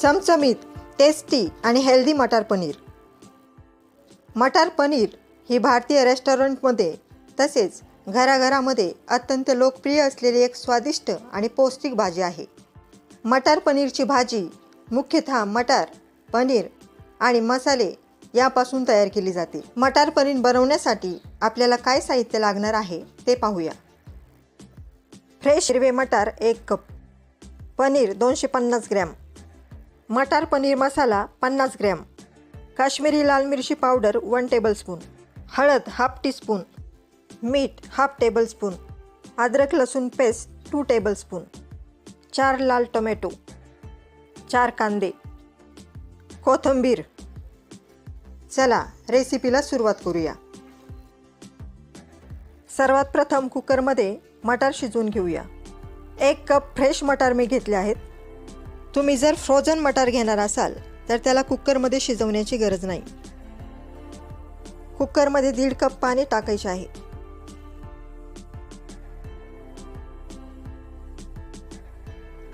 चमचमीत, टेस्टी आणि हेल्दी मटार पनीर. मटार पनीर ही भारतीय रेस्टॉरंटमध्ये तसेच घराघरामध्ये अत्यंत लोकप्रिय असलेली एक स्वादिष्ट आणि पौष्टिक भाजी आहे. मटार पनीरची भाजी मुख्यतः मटार, पनीर आणि मसाले यापासून तयार केली जाते. मटार पनीर बनवण्यासाठी आपल्याला काय साहित्य लागणार आहे ते पाहूया. फ्रेश हिरवे मटार 1 कप, पनीर 250 ग्रॅम, मटार पनीर मसाला 50 ग्रॅम, काश्मीरी लाल मिरची पावडर 1 टेबलस्पून, हळद ½ टीस्पून, मीठ ½ टेबलस्पून, अद्रक लसूण पेस्ट 2 टेबलस्पून, 4 लाल टोमॅटो, 4 कांदे, कोथिंबीर. चला रेसिपीला सुरुवात करूया. सर्वात प्रथम कुकरमध्ये मटार शिजवून घेऊया. 1 कप फ्रेश मटार मी घेतले आहेत. तुम्ही जर फ्रोझन मटार घेणार असाल तर त्याला कुकरमध्ये शिजवण्याची गरज नाही. कुकरमध्ये 1.5 कप पाणी टाकायचे आहे.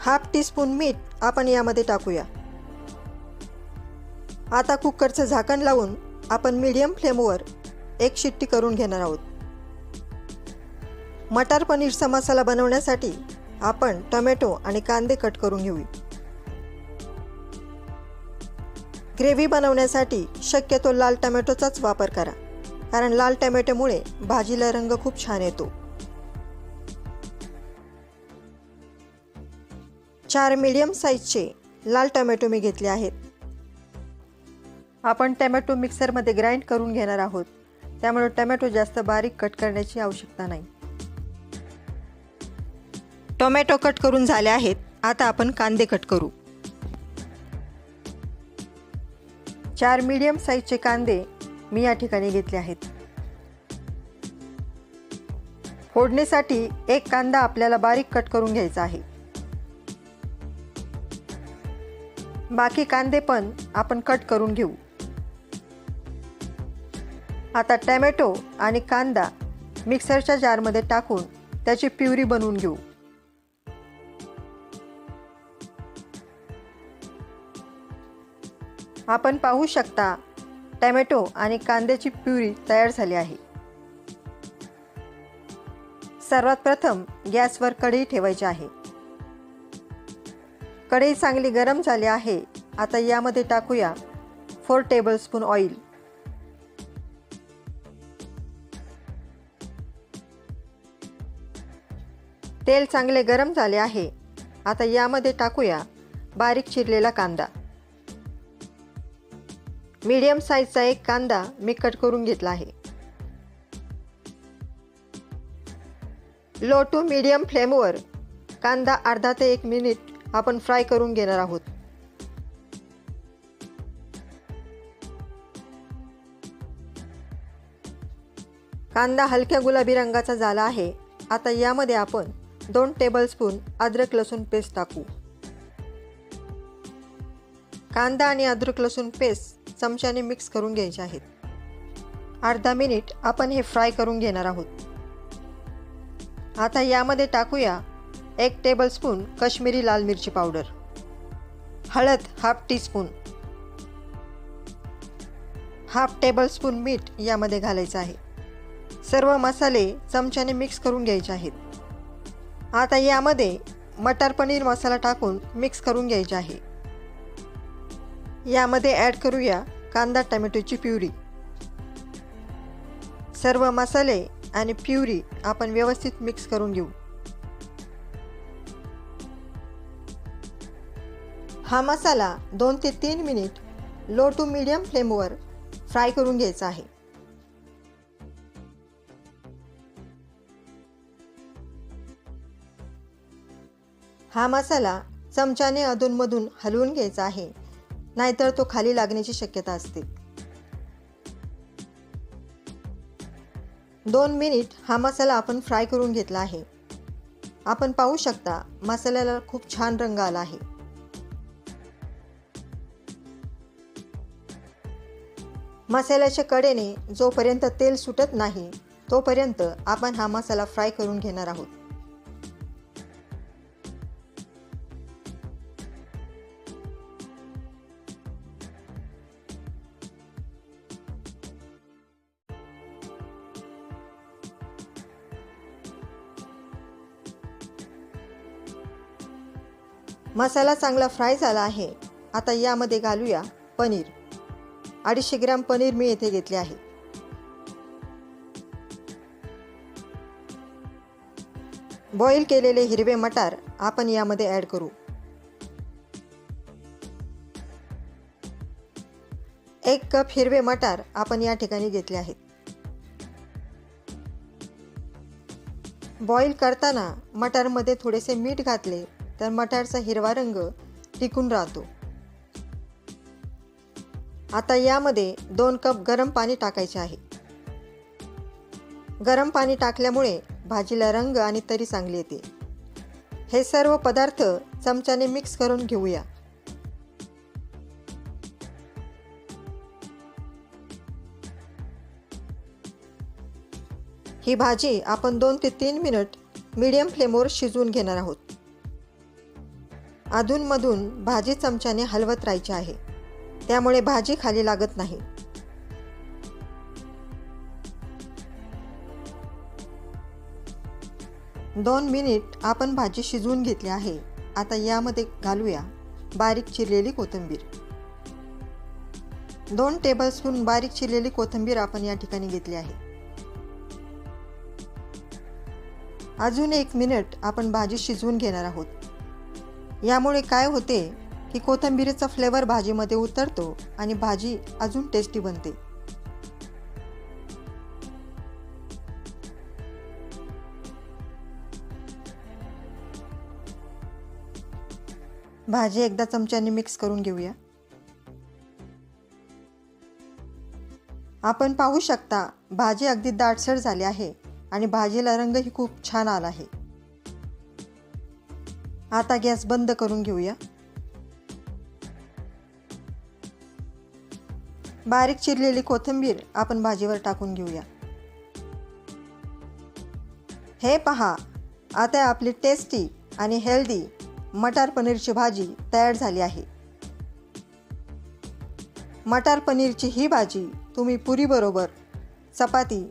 ½ टीस्पून मीठ आपण यामध्ये टाकूया. आता कुकरचं झाकण लावून आपण मीडियम फ्लेमवर 1 शिट्टी करून घेणार आहोत. मटार पनीरचा मसाला बनवण्यासाठी आपण टोमॅटो आणि कांदे कट करून घेऊ. ग्रेव्ही बनवण्यासाठी शक्यतो लाल टोमॅटोचाच वापर करा, कारण लाल टोमॅटोमुळे भाजीला रंग खूप छान येतो. 4 मीडियम साईजचे लाल टोमॅटो मी घेतले आहेत. आपण टोमॅटो मिक्सरमध्ये ग्राइंड करून घेणार आहोत, त्यामुळे टोमॅटो जास्त बारीक कट करण्याची आवश्यकता नाही. टोमॅटो कट करून झाले आहेत. आता आपण कांदे कट करू. 4 मीडियम साईजचे कांदे मी या ठिकाणी घेतले आहेत. फोडणीसाठी 1 कांदा आपल्याला बारीक कट करून घ्यायचा आहे. बाकी कांदे पण आपण कट करून घेऊ. आता टोमॅटो आणि कांदा मिक्सरच्या जारमध्ये टाकून त्याची प्युरी बनवून घेऊ. आपण पाहू शकता टोमॅटो आणि कांद्याची प्युरी तयार झाली आहे. सर्वात प्रथम गॅसवर कढई ठेवायची आहे. कढई चांगली गरम झाली आहे. आता यामध्ये टाकूया 4 टेबलस्पून ऑइल. तेल चांगले गरम झाले आहे. आता यामध्ये टाकूया बारीक चिरलेला कांदा. मीडियम साईजचा 1 कांदा मी कट करून घेतला आहे. लो टू मीडियम फ्लेमवर कांदा अर्धा ते 1 मिनिट आपण फ्राय करून घेणार आहोत. कांदा हलक्या गुलाबी रंगाचा झाला आहे. आता यामध्ये आपण 2 टेबलस्पून अद्रक लसूण पेस्ट टाकू. कांदा आणि अद्रक लसूण पेस्ट चमच्याने मिक्स करून घ्यायचे आहेत. अर्धा मिनिट आपण हे फ्राय करून घेणार आहोत. आता यामध्ये टाकूया 1 टेबलस्पून काश्मीरी लाल मिरची पावडर, हळद ½ टीस्पून, ½ टेबलस्पून मीठ यामध्ये घालायचं आहे. सर्व मसाले चमच्याने मिक्स करून घ्यायचे आहेत. आता यामध्ये मटार पनीर मसाला टाकून मिक्स करून घ्यायचे आहे. यामध्ये ॲड करूया कांदा टोमॅटोची प्युरी. सर्व मसाले आणि प्युरी आपण व्यवस्थित मिक्स करून घेऊ. हा मसाला 2 ते 3 मिनिट लो टू मीडियम फ्लेमवर फ्राय करून घ्यायचा आहे. हा मसाला चमच्याने अधूनमधून हलवून घ्यायचा आहे, नाहीतर तो खाली लागण्याची शक्यता असते. 2 मिनिट हा मसाला आपण फ्राय करून घेतला आहे. आपण पाहू शकता मसाल्याला खूप छान रंग आला आहे. मसाल्याच्या कडेने जोपर्यंत तेल सुटत नाही तोपर्यंत आपण हा मसाला फ्राय करून घेणार आहोत. मसाला चांगला फ्राय झाला आहे. आता यामध्ये घालूया पनीर. 250 ग्रॅम पनीर मी येथे घेतले आहे. बॉईल केलेले हिरवे मटार आपण यामध्ये ॲड करू. 1 कप हिरवे मटार आपण या ठिकाणी घेतले आहेत. बॉईल करताना मटारमध्ये थोडेसे मीठ घातले तर मटारचा हिरवा रंग टिकून राहतो. आता यामध्ये 2 कप गरम पाणी टाकायचे आहे. गरम पाणी टाकल्यामुळे भाजीला रंग आणि तरी चांगली येते. हे सर्व पदार्थ चमच्याने मिक्स करून घेऊया. ही भाजी आपण 2 ते 3 मिनिट मीडियम फ्लेमवर शिजवून घेणार आहोत. अधूनमधून भाजी चमच्याने हलवत राहायची आहे, त्यामुळे भाजी खाली लागत नाही. दोन मिनिट आपण भाजी शिजवून घेतली आहे. आता यामध्ये घालूया बारीक चिरलेली कोथिंबीर. 2 टेबलस्पून बारीक चिरलेली कोथिंबीर आपण या ठिकाणी घेतली आहे. अजून 1 मिनिट आपण भाजी शिजवून घेणार आहोत. यामुळे काय होते की कोथिंबीरीचा फ्लेवर भाजीमध्ये उतरतो आणि भाजी अजून टेस्टी बनते. भाजी एकदा चमच्याने मिक्स करून घेऊया. आपण पाहू शकता भाजी अगदी दाटसर झाली आहे आणि भाजीला रंगही खूप छान आला आहे. आता गॅस बंद करून घेऊया. बारीक चिरलेली कोथिंबीर आपण भाजीवर टाकून घेऊया. हे पहा, आता आपली टेस्टी आणि हेल्दी मटार पनीरची भाजी तयार झाली आहे. मटार पनीरची ही भाजी तुम्ही पुरीबरोबर, चपाती,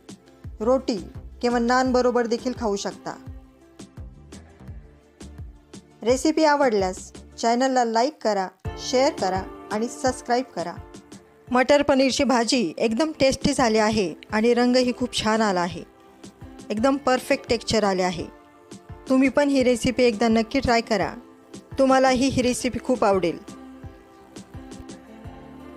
रोटी किंवा नान बरोबर देखील खाऊ शकता. रेसिपी आवडल्यास चॅनलला लाईक करा, शेअर करा आणि सबस्क्राईब करा. मटर पनीरची भाजी एकदम टेस्टी झाली आहे आणि रंगही खूप छान आला आहे. एकदम परफेक्ट टेक्स्चर आले आहे. तुम्ही पण ही रेसिपी एकदा नक्की ट्राय करा. तुम्हाला ही रेसिपी खूप आवडेल.